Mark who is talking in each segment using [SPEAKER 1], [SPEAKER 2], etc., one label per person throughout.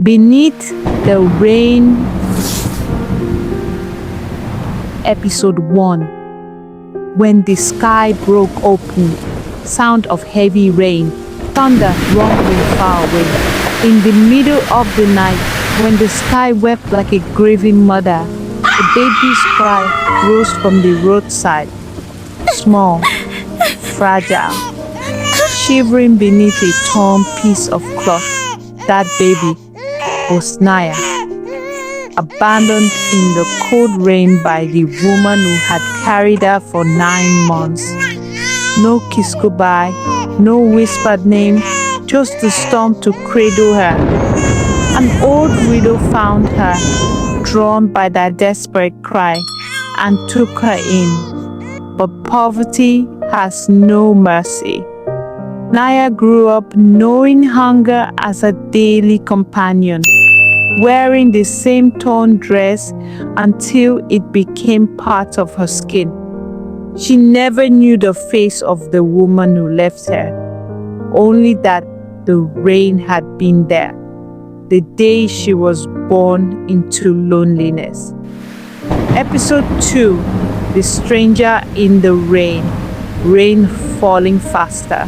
[SPEAKER 1] Beneath the Rain, Episode 1. When the sky broke open, sound of heavy rain, thunder rumbling far away. In the middle of the night, when the sky wept like a grieving mother, a baby's cry rose from the roadside, small, fragile, shivering beneath a torn piece of cloth. That baby was Naya, abandoned in the cold rain by the woman who had carried her for 9 months. No kiss goodbye, no whispered name, just the storm to cradle her. An old widow found her, drawn by that desperate cry, and took her in. But poverty has no mercy. Naya grew up knowing hunger as a daily companion, wearing the same torn dress until it became part of her skin. She never knew the face of the woman who left her, only that the rain had been there, the day she was born into loneliness. Episode 2. The Stranger in the Rain. Rain falling faster.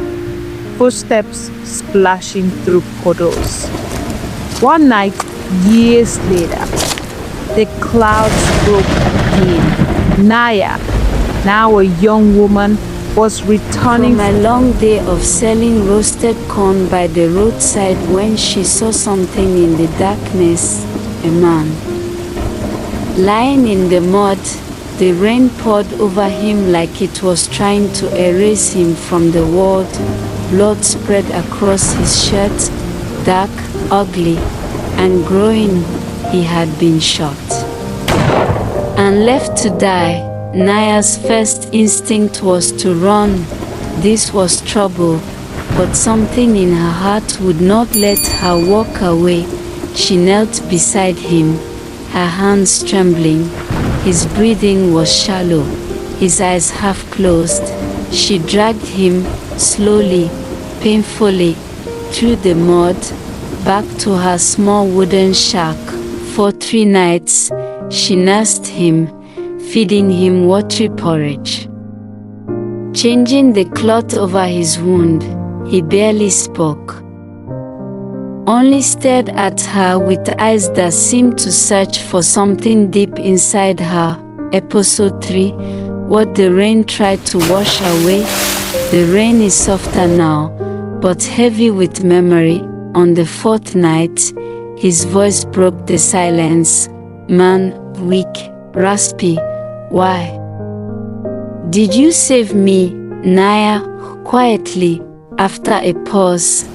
[SPEAKER 1] Footsteps splashing through puddles. One night, years later, the clouds broke again. Naya, now a young woman, was returning
[SPEAKER 2] from a long day of selling roasted corn by the roadside when she saw something in the darkness, a man. Lying in the mud, the rain poured over him like it was trying to erase him from the world. Blood spread across his shirt, dark, ugly, and growing. He had been shot. And left to die, Naya's first instinct was to run. This was trouble, but something in her heart would not let her walk away. She knelt beside him, her hands trembling. His breathing was shallow, his eyes half closed. She dragged him slowly, painfully, through the mud, back to her small wooden shack. For 3 nights, she nursed him, feeding him watery porridge. Changing the cloth over his wound, he barely spoke, only stared at her with eyes that seemed to search for something deep inside her. Episode 3. What the rain tried to wash away. The rain is softer now, but heavy with memory. On the 4th night, his voice broke the silence. Man, weak, raspy. Why? Did you save me, Naya? Quietly, after a pause,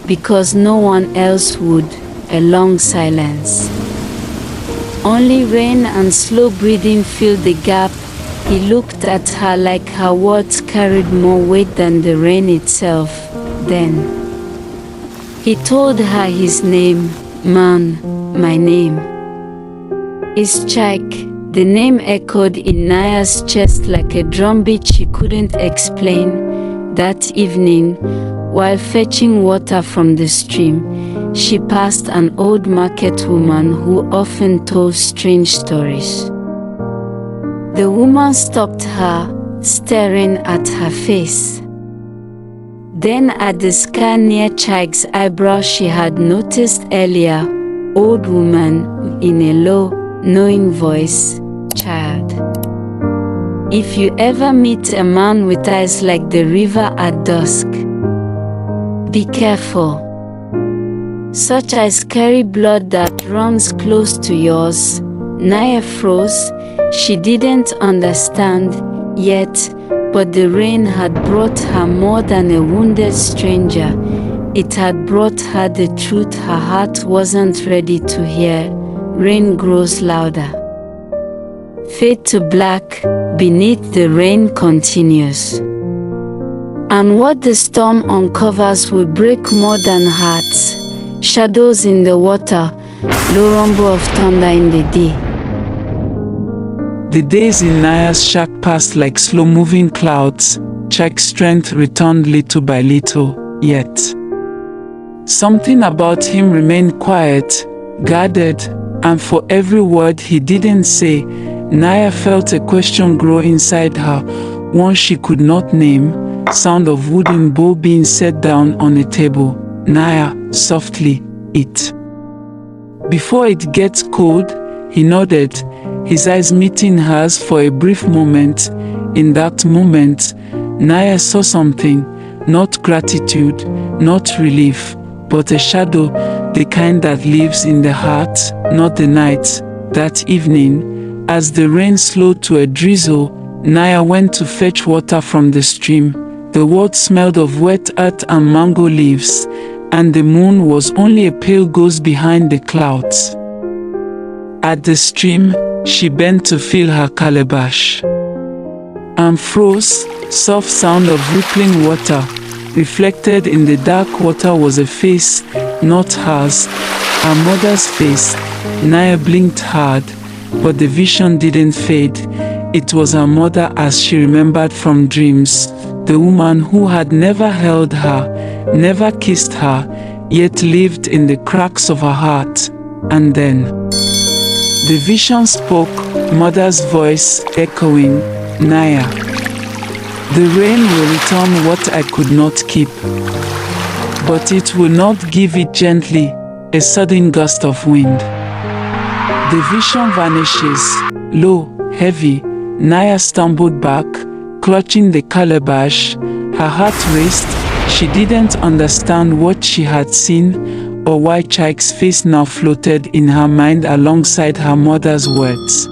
[SPEAKER 2] because no one else would. A long silence. Only rain and slow breathing filled the gap. He looked at her like her words carried more weight than the rain itself. Then he told her his name. Man, my name is Chike. The name echoed in Naya's chest like a drumbeat she couldn't explain. That evening, while fetching water from the stream, she passed an old market woman who often told strange stories. The woman stopped her, staring at her face. Then at the scar near Chike's eyebrow she had noticed earlier. Old woman, in a low, knowing voice. Child, if you ever meet a man with eyes like the river at dusk, be careful. Such eyes carry blood that runs close to yours. Naya froze. She didn't understand yet, but the rain had brought her more than a wounded stranger. It had brought her the truth her heart wasn't ready to hear. Rain grows louder. Fade to black, beneath the rain continues. And what the storm uncovers will break more than hearts. Shadows in the water, low rumble of thunder in the day.
[SPEAKER 3] The days in Naya's shack passed like slow-moving clouds. Chike's strength returned little by little, yet Something about him remained quiet, guarded, and for every word he didn't say, Naya felt a question grow inside her, one she could not name. Sound of wooden bowl being set down on a table. Naya, softly, eat. Before it gets cold, he nodded, his eyes meeting hers for a brief moment. In that moment, Naya saw something, not gratitude, not relief, but a shadow, the kind that lives in the heart, not the night. That evening, as the rain slowed to a drizzle, Naya went to fetch water from the stream. The world smelled of wet earth and mango leaves, and the moon was only a pale ghost behind the clouds. At the stream, she bent to fill her calabash and froze. Soft sound of rippling water. Reflected in the dark water was a face, not hers, her mother's face. Naya blinked hard, but the vision didn't fade. It was her mother as she remembered from dreams, the woman who had never held her, never kissed her, yet lived in the cracks of her heart. And then the vision spoke, mother's voice echoing, Naya. The rain will return what I could not keep, but it will not give it gently, a sudden gust of wind. The vision vanishes, low, heavy. Naya stumbled back, clutching the calabash. Her heart raced. She didn't understand what she had seen, or why Chike's face now floated in her mind alongside her mother's words.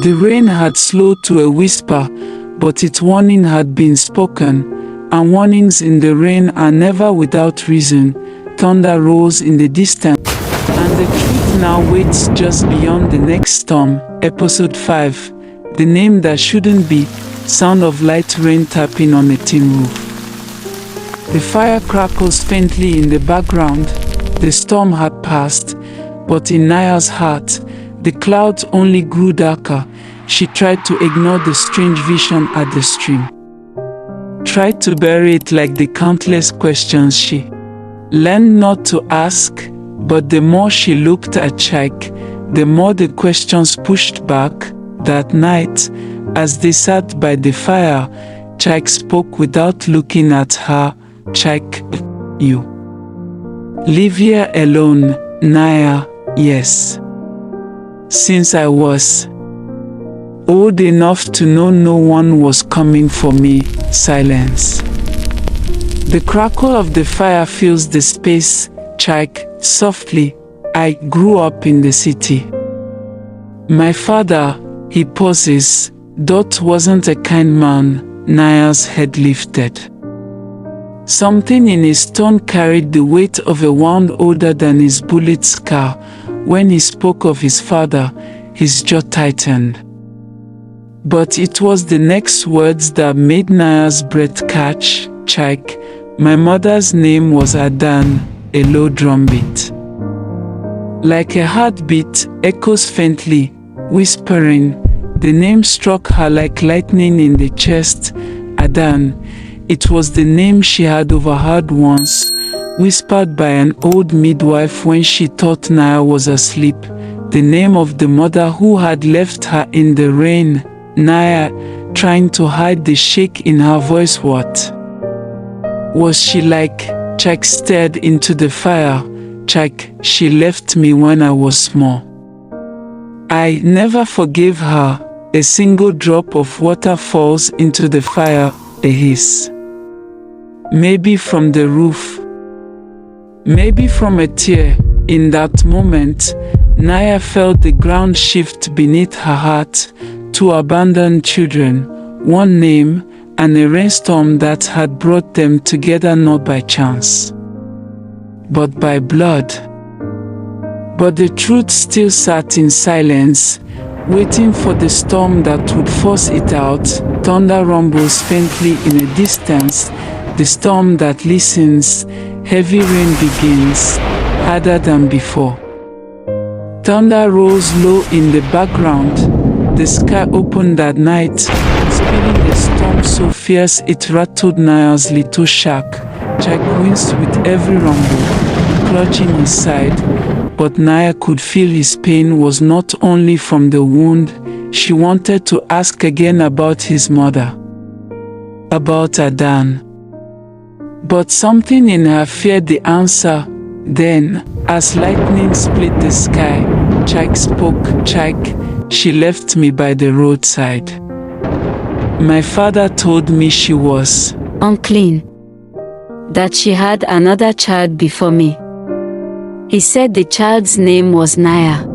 [SPEAKER 3] The rain had slowed to a whisper, but its warning had been spoken, and warnings in the rain are never without reason. Thunder rose in the distance, and the truth now waits just beyond the next storm. Episode 5. The name that shouldn't be. Sound of light rain tapping on a tin roof. The fire crackles faintly in the background. The storm had passed, but in Naya's heart, the clouds only grew darker. She tried to ignore the strange vision at the stream, tried to bury it like the countless questions she learned not to ask, but the more she looked at Chike, the more the questions pushed back. That night, as they sat by the fire, Chike spoke without looking at her. Chike, you live here alone, Naya? Yes. Since I was old enough to know no one was coming for me. Silence. The crackle of the fire fills the space. Chike, softly, I grew up in the city. My father, he pauses. Dot wasn't a kind man. Naya's head lifted. Something in his tone carried the weight of a wound older than his bullet scar. When he spoke of his father, his jaw tightened. But it was the next words that made Naya's breath catch. Chike, my mother's name was Adan, a low drumbeat. Like a heartbeat, echoes faintly, whispering. The name struck her like lightning in the chest. Adan. It was the name she had overheard once, whispered by an old midwife when she thought Naya was asleep. The name of the mother who had left her in the rain. Naya, trying to hide the shake in her voice. What was she like? Chike stared into the fire. Chike, she left me when I was small. I never forgave her. A single drop of water falls into the fire, a hiss. Maybe from the roof, maybe from a tear. In that moment, Naya felt the ground shift beneath her heart. Two abandoned children, one name, and a rainstorm that had brought them together not by chance, but by blood. But the truth still sat in silence, waiting for the storm that would force it out. Thunder rumbles faintly in a distance, the storm that listens. Heavy rain begins, harder than before. Thunder rose low in the background. The sky opened that night, spilling a storm so fierce it rattled Naya's little shack. Chike winced with every rumble, clutching his side, but Naya could feel his pain was not only from the wound. She wanted to ask again about his mother, about Adan. But something in her feared the answer. Then, as lightning split the sky, Chike spoke. Chike, she left me by the roadside. My father told me she was
[SPEAKER 2] unclean, that she had another child before me. He said the child's name was Naya.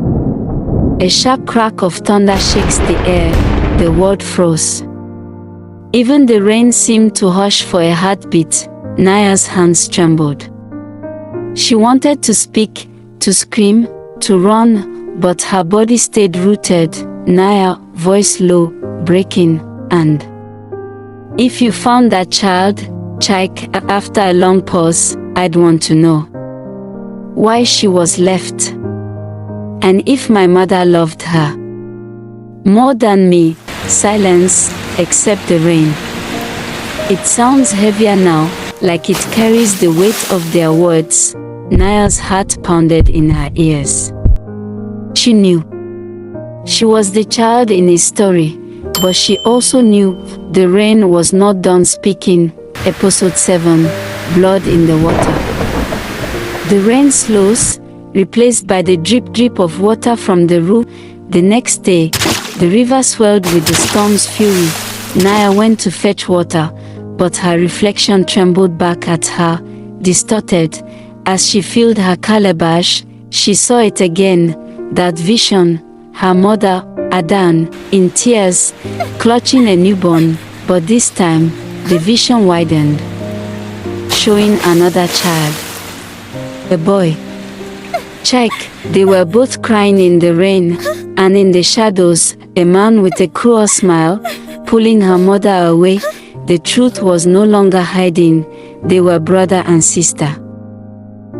[SPEAKER 2] A sharp crack of thunder shakes the air, the world froze. Even the rain seemed to hush for a heartbeat. Naya's hands trembled. She wanted to speak, to scream, to run, but her body stayed rooted. Naya, voice low, breaking, and if you found that child, Chike, after a long pause, I'd want to know why she was left, and if my mother loved her more than me. Silence, except the rain. It sounds heavier now, like it carries the weight of their words. Naya's heart pounded in her ears. She knew she was the child in his story, but she also knew the rain was not done speaking. Episode 7, Blood in the Water. The rain slows, replaced by the drip of water from the roof. The next day, the river swelled with the storm's fury. Naya went to fetch water, but her reflection trembled back at her, distorted. As she filled her calabash, she saw it again, that vision, her mother, Adan, in tears, clutching a newborn, but this time, the vision widened, showing another child. A boy. Chike. They were both crying in the rain, and in the shadows, a man with a cruel smile, pulling her mother away. The truth was no longer hiding. They were brother and sister.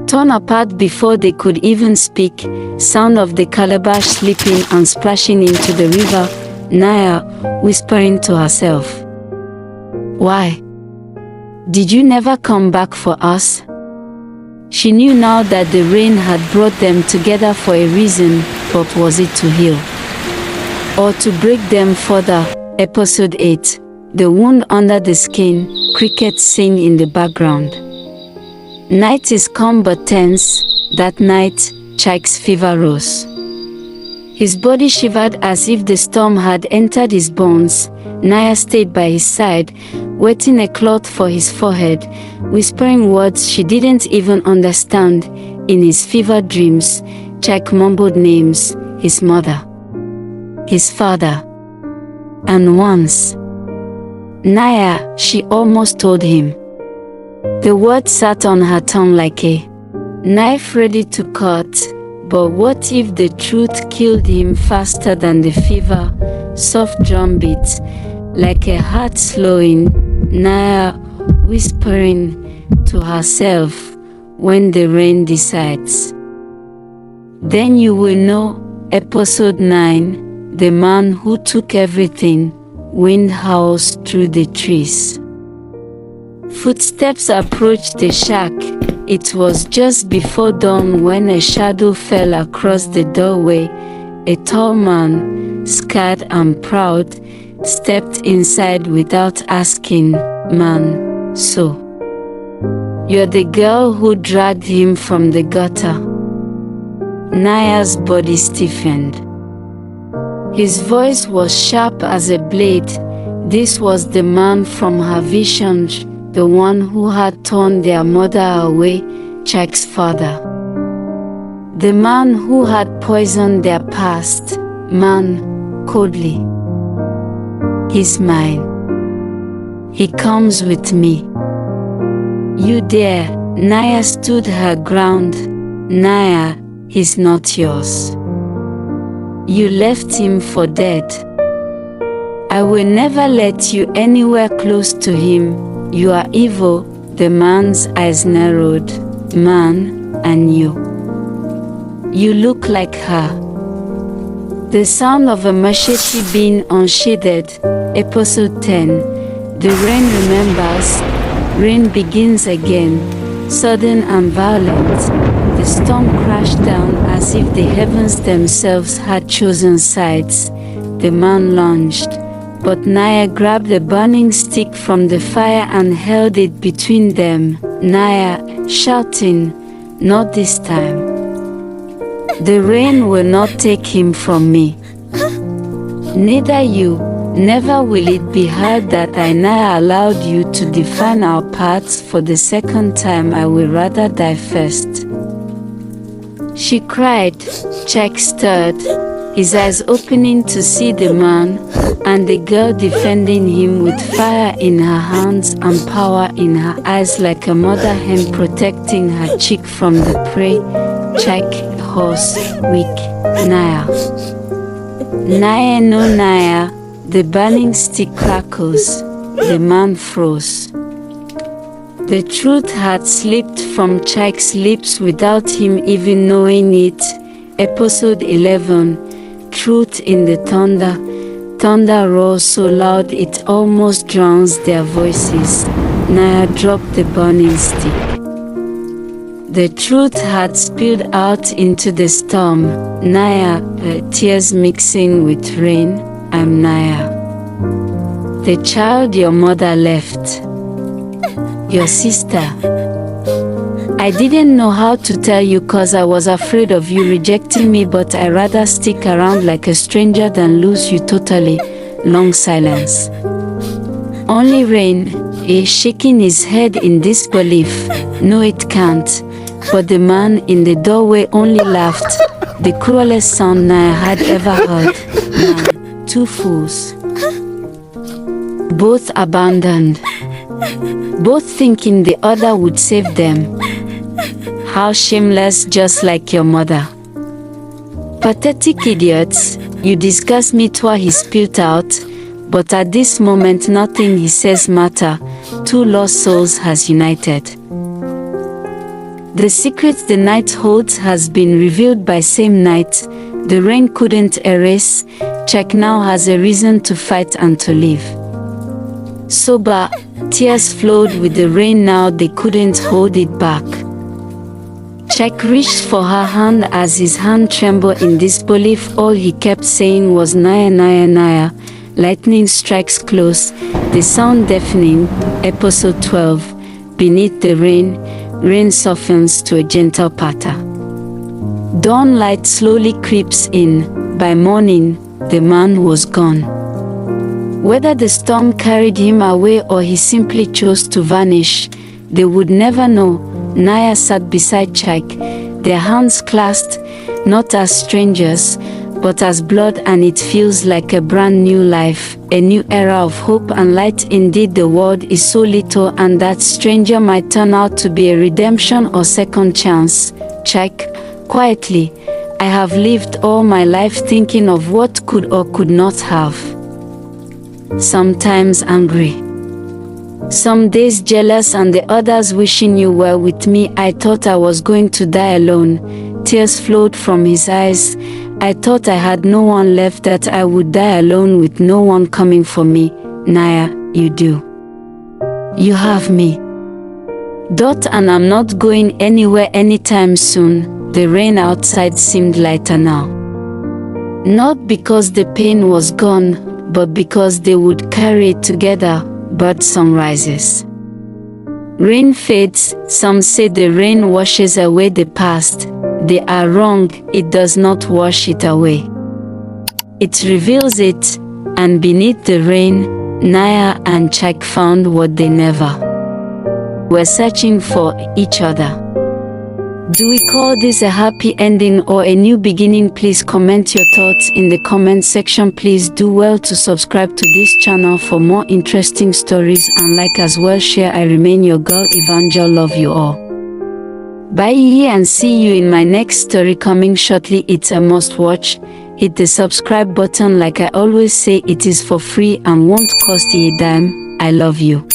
[SPEAKER 2] Torn apart before they could even speak, sound of the calabash slipping and splashing into the river, Naya whispering to herself, "Why did you never come back for us?" She knew now that the rain had brought them together for a reason, but was it to heal or to break them further? Episode 8, The Wound Under the Skin. Crickets sing in the background. Night is calm but tense. That night, Chike's fever rose. His body shivered as if the storm had entered his bones. Naya stayed by his side, wetting a cloth for his forehead, whispering words she didn't even understand. In his fevered dreams, Chike mumbled names, his mother, his father, and once, Naya, she almost told him. The word sat on her tongue like a knife ready to cut. But what if the truth killed him faster than the fever? Soft drum beats, like a heart slowing. Naya whispering to herself, when the rain decides, then you will know. Episode 9, The Man Who Took Everything. Wind howls through the trees. Footsteps approached the shack. It was just before dawn when a shadow fell across the doorway. A tall man, scarred and proud, stepped inside without asking. Man, so you're the girl who dragged him from the gutter? Naya's body stiffened. His voice was sharp as a blade. This was the man from her vision, the one who had torn their mother away, Chike's father. The man who had poisoned their past. Man, coldly. He's mine. He comes with me. You dare. Naya stood her ground. Naya, he's not yours. You left him for dead. I will never let you anywhere close to him. You are evil. The man's eyes narrowed. Man, and you. You look like her. The sound of a machete being unsheathed. Episode 10. The rain remembers. Rain begins again, sudden and violent. The storm crashed down as if the heavens themselves had chosen sides. The man lunged, but Naya grabbed a burning stick from the fire and held it between them. Naya, shouting, "Not this time. The rain will not take him from me. Neither you. Never will it be heard that I, Naya, allowed you to define our paths for the second time. I will rather die first." She cried. Jack stirred, his eyes opening to see the man and the girl defending him with fire in her hands and power in her eyes, like a mother hen protecting her chick from the prey. Jack, horse, weak. Naya. Naya, no Naya. The burning stick crackles. The man froze. The truth had slipped from Jack's lips without him even knowing it. Episode 11. Truth in the thunder. Thunder roars so loud it almost drowns their voices. Naya dropped the burning stick. The truth had spilled out into the storm. Naya, tears mixing with rain. I'm Naya. The child your mother left. Your sister. I didn't know how to tell you cause I was afraid of you rejecting me, but I rather stick around like a stranger than lose you totally. Long silence. Only rain, shaking his head in disbelief. No, it can't. But the man in the doorway only laughed. The cruelest sound Naya had ever heard. Man, two fools. Both abandoned. Both thinking the other would save them. How shameless, just like your mother. Pathetic idiots, you disgust me, twice he spilled out, but at this moment nothing he says matter. Two lost souls has united. The secret the night holds has been revealed by same night. The rain couldn't erase. Jack now has a reason to fight and to live. Sober, tears flowed with the rain now, they couldn't hold it back. Jack reached for her hand as his hand trembled in disbelief. All he kept saying was Naya, Naya, Naya. Lightning strikes close, the sound deafening. Episode 12. Beneath the rain, rain softens to a gentle patter. Dawn light slowly creeps in. By morning, the man was gone. Whether the storm carried him away or he simply chose to vanish, they would never know. Naya sat beside Jack, their hands clasped, not as strangers, but as blood, and it feels like a brand new life, a new era of hope and light. Indeed, the world is so little, and that stranger might turn out to be a redemption or second chance. Jack, quietly, I have lived all my life thinking of what could or could not have. Sometimes angry. Some days jealous and the others wishing you were with me. I thought I was going to die alone. Tears flowed from his eyes. I thought I had no one left, that I would die alone with no one coming for me. Naya, you do. You have me. And I'm not going anywhere anytime soon. The rain outside seemed lighter now. Not because the pain was gone, but because they would carry it together. Birdsong rises. Rain fades. Some say the rain washes away the past. They are wrong. It does not wash it away. It reveals it, and beneath the rain, Naya and Jack found what they never were searching for: each other. Do we call this a happy ending or a new beginning? Please comment your thoughts in the comment section. Please do well to subscribe to this channel for more interesting stories, and like as well, share. I remain your girl Evangel. Love you all. Bye and see you in my next story coming shortly. It's a must watch. Hit the subscribe button. Like I always say, it is for free and won't cost you a dime. I love you.